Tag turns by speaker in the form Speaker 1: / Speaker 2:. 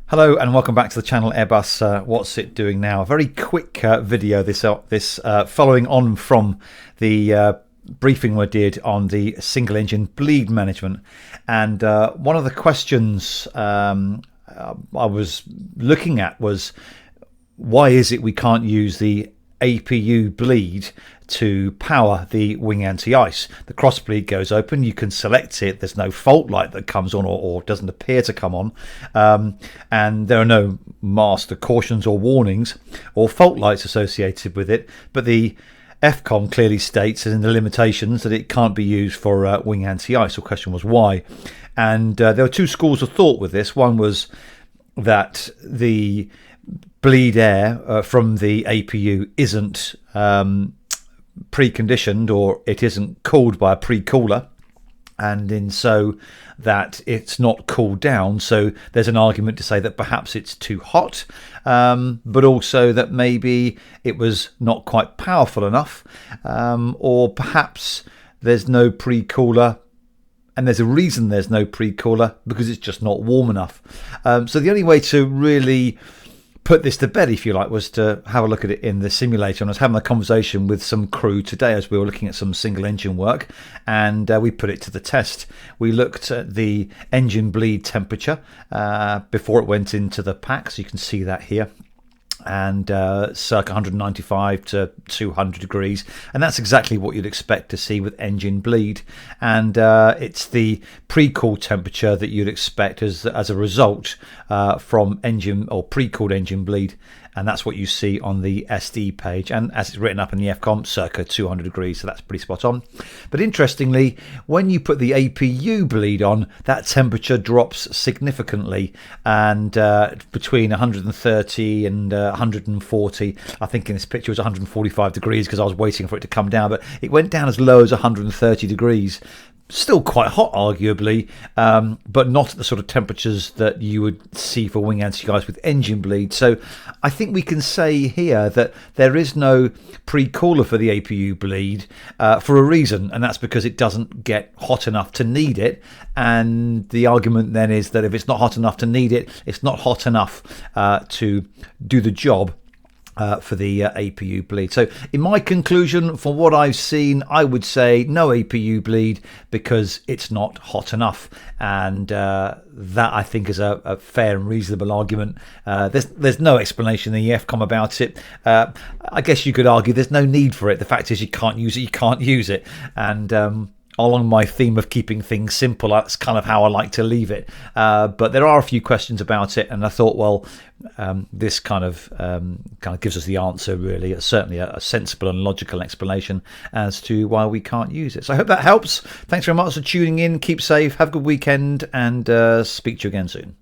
Speaker 1: Hello and welcome back to the channel Airbus What's It Doing Now. A very quick video this following on from the briefing we did on the single engine bleed management, and one of the questions I was looking at was, why is it we can't use the APU bleed to power the wing anti-ice? The cross bleed goes open, you can select it, there's no fault light that comes on or doesn't appear to come on, and there are no master cautions or warnings or fault lights associated with it, but the FCOM clearly states in the limitations that it can't be used for wing anti-ice. The question was why, and there were two schools of thought with this. One was that the bleed air from the APU isn't preconditioned, or it isn't cooled by a pre-cooler, and in so that it's not cooled down. So there's an argument to say that perhaps it's too hot, but also that maybe it was not quite powerful enough, or perhaps there's no pre-cooler. And there's a reason there's no pre-cooler, because it's just not warm enough. So the only way to really put this to bed, if you like, was to have a look at it in the simulator. And I was having a conversation with some crew today as we were looking at some single engine work, and we put it to the test. We looked at the engine bleed temperature before it went into the pack, so you can see that here, and circa 195 to 200 degrees, and that's exactly what you'd expect to see with engine bleed. And it's the pre-cooled temperature that you'd expect as a result from engine or pre-cooled engine bleed, and that's what you see on the SD page, and as it's written up in the FCOM, circa 200 degrees, so that's pretty spot on. But interestingly, when you put the APU bleed on, that temperature drops significantly, and between 130 and 140, I think in this picture it was 145 degrees because I was waiting for it to come down, but it went down as low as 130 degrees. Still quite hot, arguably, but not at the sort of temperatures that you would see for wing anti-ice with engine bleed. So I think we can say here that there is no pre-cooler for the APU bleed for a reason, and that's because it doesn't get hot enough to need it. And the argument then is that if it's not hot enough to need it, it's not hot enough to do the job for the APU bleed. So in my conclusion, for what I've seen, I would say no APU bleed because it's not hot enough, and that I think is a fair and reasonable argument. There's no explanation in the FCOM about it. I guess you could argue there's no need for it. The fact is you can't use it, and along my theme of keeping things simple, that's kind of how I like to leave it. But there are a few questions about it, and I thought, well, this kind of gives us the answer, really. It's certainly a sensible and logical explanation as to why we can't use it. So I hope that helps. Thanks very much for tuning in. Keep safe, have a good weekend, and speak to you again soon.